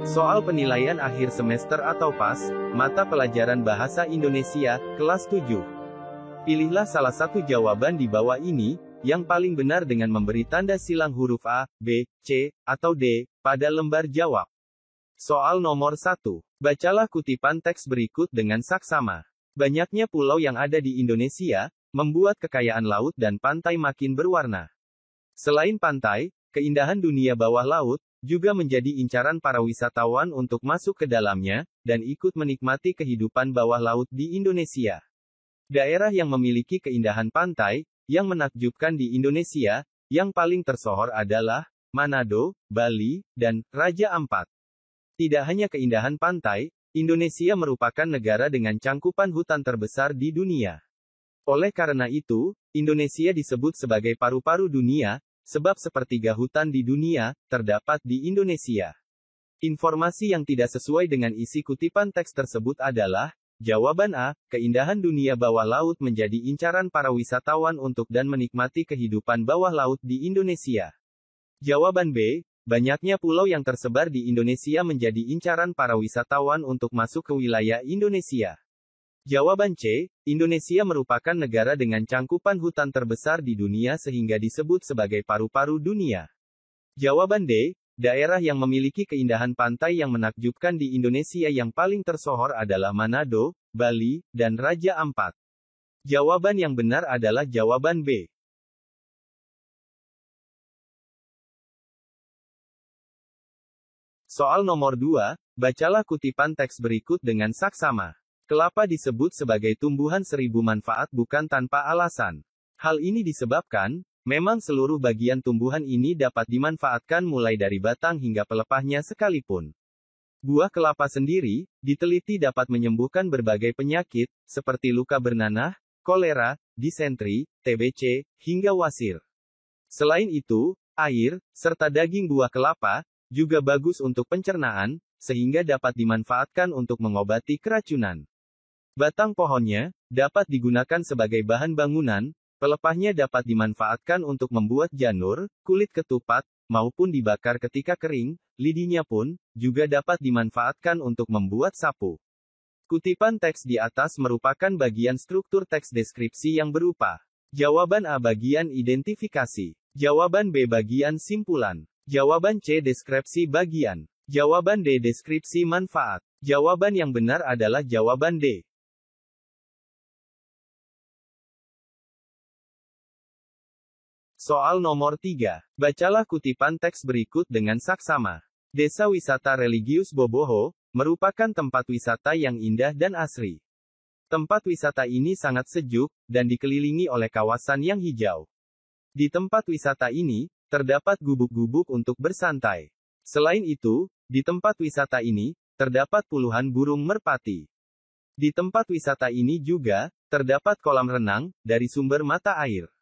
Soal penilaian akhir semester atau PAS, mata pelajaran Bahasa Indonesia, kelas 7. Pilihlah salah satu jawaban di bawah ini, yang paling benar dengan memberi tanda silang huruf A, B, C, atau D, pada lembar jawab. Soal nomor 1. Bacalah kutipan teks berikut dengan saksama. Banyaknya pulau yang ada di Indonesia, membuat kekayaan laut dan pantai makin berwarna. Selain pantai, keindahan dunia bawah laut, juga menjadi incaran para wisatawan untuk masuk ke dalamnya, dan ikut menikmati kehidupan bawah laut di Indonesia. Daerah yang memiliki keindahan pantai, yang menakjubkan di Indonesia, yang paling tersohor adalah Manado, Bali, dan Raja Ampat. Tidak hanya keindahan pantai, Indonesia merupakan negara dengan cangkupan hutan terbesar di dunia. Oleh karena itu, Indonesia disebut sebagai paru-paru dunia, sebab sepertiga hutan di dunia terdapat di Indonesia. Informasi yang tidak sesuai dengan isi kutipan teks tersebut adalah jawaban A, keindahan dunia bawah laut menjadi incaran para wisatawan untuk dan menikmati kehidupan bawah laut di Indonesia. Jawaban B, banyaknya pulau yang tersebar di Indonesia menjadi incaran para wisatawan untuk masuk ke wilayah Indonesia. Jawaban C, Indonesia merupakan negara dengan cangkupan hutan terbesar di dunia sehingga disebut sebagai paru-paru dunia. Jawaban D, daerah yang memiliki keindahan pantai yang menakjubkan di Indonesia yang paling tersohor adalah Manado, Bali, dan Raja Ampat. Jawaban yang benar adalah jawaban B. Soal nomor 2, bacalah kutipan teks berikut dengan saksama. Kelapa disebut sebagai tumbuhan seribu manfaat bukan tanpa alasan. Hal ini disebabkan, memang seluruh bagian tumbuhan ini dapat dimanfaatkan mulai dari batang hingga pelepahnya sekalipun. Buah kelapa sendiri, diteliti dapat menyembuhkan berbagai penyakit, seperti luka bernanah, kolera, disentri, TBC, hingga wasir. Selain itu, air, serta daging buah kelapa, juga bagus untuk pencernaan, sehingga dapat dimanfaatkan untuk mengobati keracunan. Batang pohonnya dapat digunakan sebagai bahan bangunan, pelepahnya dapat dimanfaatkan untuk membuat janur, kulit ketupat, maupun dibakar ketika kering, lidinya pun juga dapat dimanfaatkan untuk membuat sapu. Kutipan teks di atas merupakan bagian struktur teks deskripsi yang berupa jawaban A bagian identifikasi, jawaban B bagian simpulan, jawaban C deskripsi bagian, jawaban D deskripsi manfaat. Jawaban yang benar adalah jawaban D. Soal nomor 3. Bacalah kutipan teks berikut dengan saksama. Desa wisata religius Boboho, merupakan tempat wisata yang indah dan asri. Tempat wisata ini sangat sejuk, dan dikelilingi oleh kawasan yang hijau. Di tempat wisata ini, terdapat gubuk-gubuk untuk bersantai. Selain itu, di tempat wisata ini, terdapat puluhan burung merpati. Di tempat wisata ini juga, terdapat kolam renang, dari sumber mata air.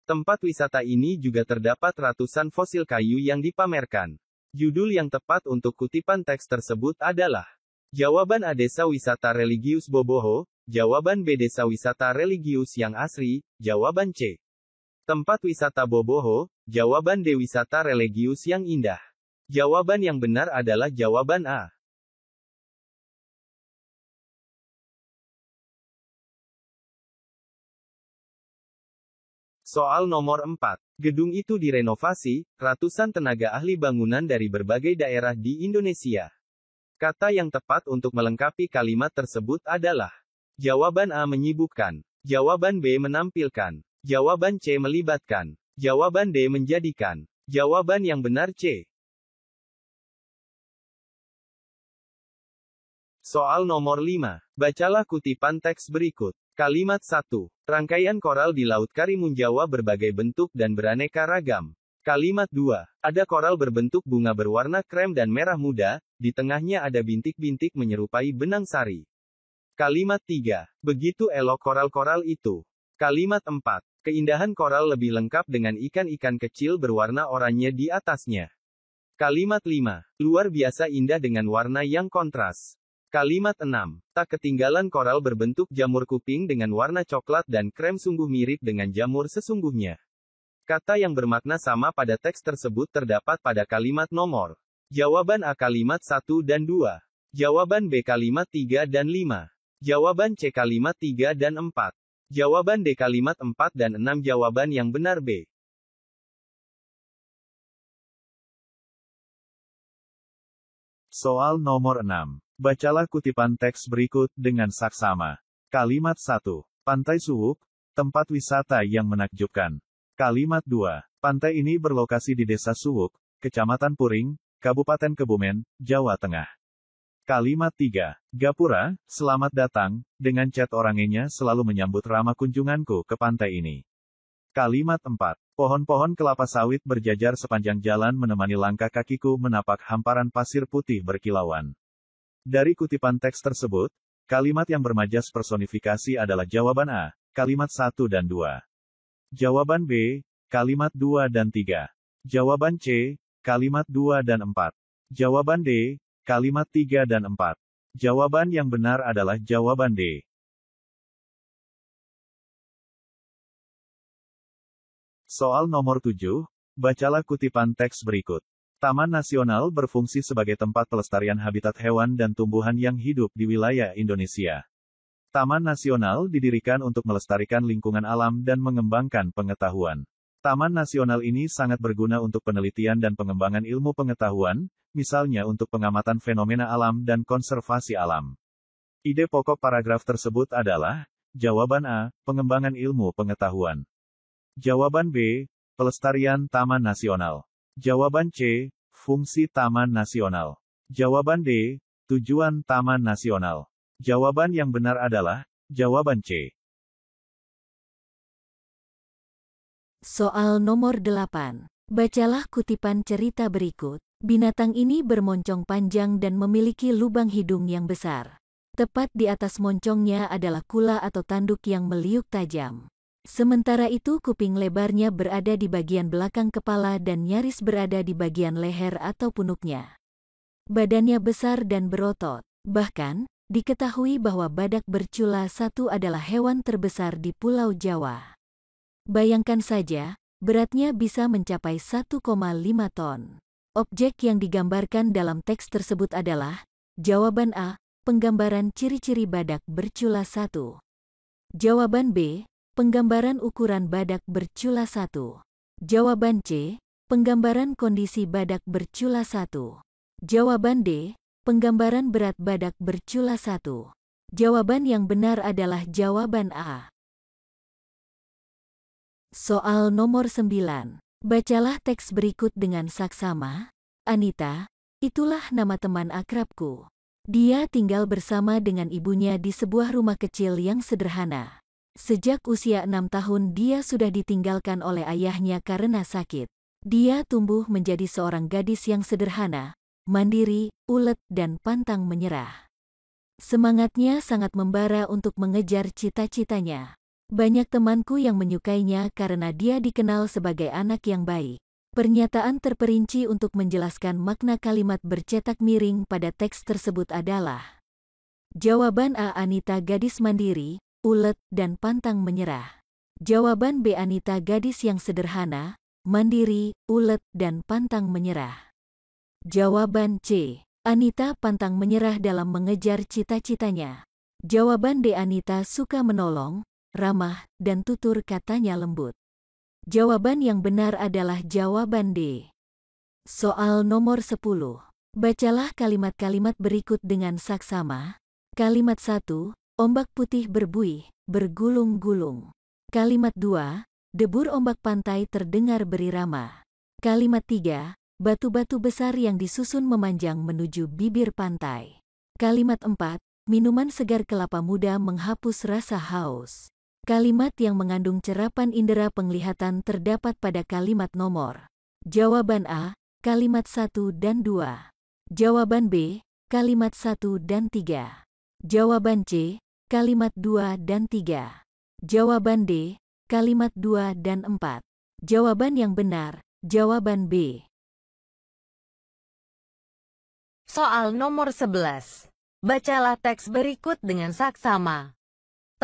Tempat wisata ini juga terdapat ratusan fosil kayu yang dipamerkan. Judul yang tepat untuk kutipan teks tersebut adalah jawaban A Desa Wisata Religius Boboho, jawaban B Desa Wisata Religius yang asri, jawaban C Tempat Wisata Boboho, jawaban D Wisata Religius yang indah. Jawaban yang benar adalah jawaban A. Soal nomor 4. Gedung itu direnovasi, ratusan tenaga ahli bangunan dari berbagai daerah di Indonesia. Kata yang tepat untuk melengkapi kalimat tersebut adalah jawaban A menyibukkan, jawaban B menampilkan, jawaban C melibatkan, jawaban D menjadikan. Jawaban yang benar C. Soal nomor 5. Bacalah kutipan teks berikut. Kalimat 1. Rangkaian koral di Laut Karimun Jawa berbagai bentuk dan beraneka ragam. Kalimat 2. Ada koral berbentuk bunga berwarna krem dan merah muda, di tengahnya ada bintik-bintik menyerupai benang sari. Kalimat 3. Begitu elok koral-koral itu. Kalimat 4. Keindahan koral lebih lengkap dengan ikan-ikan kecil berwarna oranye di atasnya. Kalimat 5. Luar biasa indah dengan warna yang kontras. Kalimat 6. Tak ketinggalan koral berbentuk jamur kuping dengan warna coklat dan krem sungguh mirip dengan jamur sesungguhnya. Kata yang bermakna sama pada teks tersebut terdapat pada kalimat nomor Jawaban A kalimat 1 dan 2. Jawaban B kalimat 3 dan 5. Jawaban C kalimat 3 dan 4. Jawaban D kalimat 4 dan 6. Jawaban yang benar B. Soal nomor 6. Bacalah kutipan teks berikut dengan saksama. Kalimat 1. Pantai Suwuk, tempat wisata yang menakjubkan. Kalimat 2. Pantai ini berlokasi di Desa Suwuk, Kecamatan Puring, Kabupaten Kebumen, Jawa Tengah. Kalimat 3. Gapura, selamat datang, dengan chat orangnya selalu menyambut ramah kunjunganku ke pantai ini. Kalimat 4. Pohon-pohon kelapa sawit berjajar sepanjang jalan menemani langkah kakiku menapak hamparan pasir putih berkilauan. Dari kutipan teks tersebut, kalimat yang bermajas personifikasi adalah jawaban A, kalimat 1 dan 2. Jawaban B, kalimat 2 dan 3. Jawaban C, kalimat 2 dan 4. Jawaban D, kalimat 3 dan 4. Jawaban yang benar adalah jawaban D. Soal nomor 7, bacalah kutipan teks berikut. Taman Nasional berfungsi sebagai tempat pelestarian habitat hewan dan tumbuhan yang hidup di wilayah Indonesia. Taman Nasional didirikan untuk melestarikan lingkungan alam dan mengembangkan pengetahuan. Taman Nasional ini sangat berguna untuk penelitian dan pengembangan ilmu pengetahuan, misalnya untuk pengamatan fenomena alam dan konservasi alam. Ide pokok paragraf tersebut adalah, jawaban A, pengembangan ilmu pengetahuan. Jawaban B, pelestarian Taman Nasional. Jawaban C, fungsi Taman Nasional. Jawaban D, tujuan Taman Nasional. Jawaban yang benar adalah, jawaban C. Soal nomor 8. Bacalah kutipan cerita berikut. Binatang ini bermoncong panjang dan memiliki lubang hidung yang besar. Tepat di atas moncongnya adalah kula atau tanduk yang meliuk tajam. Sementara itu kuping lebarnya berada di bagian belakang kepala dan nyaris berada di bagian leher atau punuknya. Badannya besar dan berotot. Bahkan, diketahui bahwa badak bercula 1 adalah hewan terbesar di Pulau Jawa. Bayangkan saja, beratnya bisa mencapai 1,5 ton. Objek yang digambarkan dalam teks tersebut adalah, jawaban A, penggambaran ciri-ciri badak bercula 1. Jawaban B, penggambaran ukuran badak bercula 1. Jawaban C, penggambaran kondisi badak bercula 1. Jawaban D, penggambaran berat badak bercula 1. Jawaban yang benar adalah jawaban A. Soal nomor 9. Bacalah teks berikut dengan saksama. Anita, itulah nama teman akrabku. Dia tinggal bersama dengan ibunya di sebuah rumah kecil yang sederhana. Sejak usia 6 tahun dia sudah ditinggalkan oleh ayahnya karena sakit. Dia tumbuh menjadi seorang gadis yang sederhana, mandiri, ulet dan pantang menyerah. Semangatnya sangat membara untuk mengejar cita-citanya. Banyak temanku yang menyukainya karena dia dikenal sebagai anak yang baik. Pernyataan terperinci untuk menjelaskan makna kalimat bercetak miring pada teks tersebut adalah, jawaban A, Anita gadis mandiri, ulet, dan pantang menyerah. Jawaban B, Anita gadis yang sederhana, mandiri, ulet, dan pantang menyerah. Jawaban C, Anita pantang menyerah dalam mengejar cita-citanya. Jawaban D, Anita suka menolong, ramah, dan tutur katanya lembut. Jawaban yang benar adalah jawaban D. Soal nomor 10. Bacalah kalimat-kalimat berikut dengan saksama. Kalimat 1, ombak putih berbuih, bergulung-gulung. Kalimat 2, debur ombak pantai terdengar berirama. Kalimat 3, batu-batu besar yang disusun memanjang menuju bibir pantai. Kalimat 4, minuman segar kelapa muda menghapus rasa haus. Kalimat yang mengandung cerapan indera penglihatan terdapat pada kalimat nomor. Jawaban A, kalimat 1 dan 2. Jawaban B, kalimat 1 dan 3. Jawaban C, kalimat 2 dan 3. Jawaban D, kalimat 2 dan 4. Jawaban yang benar, jawaban B. Soal nomor 11. Bacalah teks berikut dengan saksama.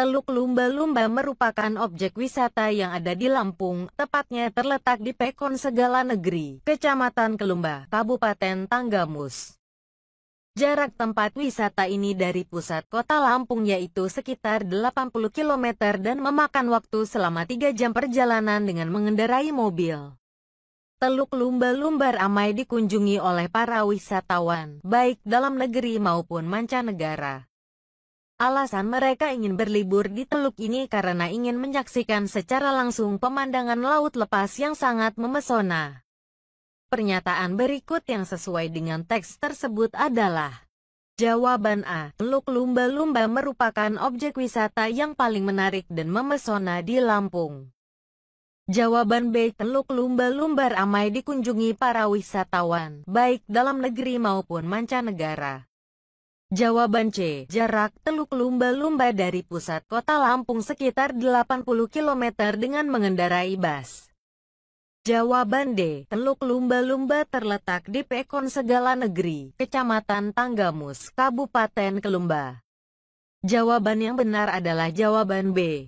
Teluk Lumba-Lumba merupakan objek wisata yang ada di Lampung, tepatnya terletak di Pekon Segala Negeri, Kecamatan Kelumba, Kabupaten Tanggamus. Jarak tempat wisata ini dari pusat kota Lampung yaitu sekitar 80 km dan memakan waktu selama 3 jam perjalanan dengan mengendarai mobil. Teluk Lumba-Lumba ramai dikunjungi oleh para wisatawan, baik dalam negeri maupun mancanegara. Alasan mereka ingin berlibur di teluk ini karena ingin menyaksikan secara langsung pemandangan laut lepas yang sangat memesona. Pernyataan berikut yang sesuai dengan teks tersebut adalah: Jawaban A. Teluk Lumba-Lumba merupakan objek wisata yang paling menarik dan memesona di Lampung. Jawaban B. Teluk Lumba-Lumba ramai dikunjungi para wisatawan, baik dalam negeri maupun mancanegara. Jawaban C. Jarak Teluk Lumba-Lumba dari pusat kota Lampung sekitar 80 km dengan mengendarai bus. Jawaban D. Teluk Lumba-Lumba terletak di Pekon Segala Negeri, Kecamatan Tanggamus, Kabupaten Kelumba. Jawaban yang benar adalah jawaban B.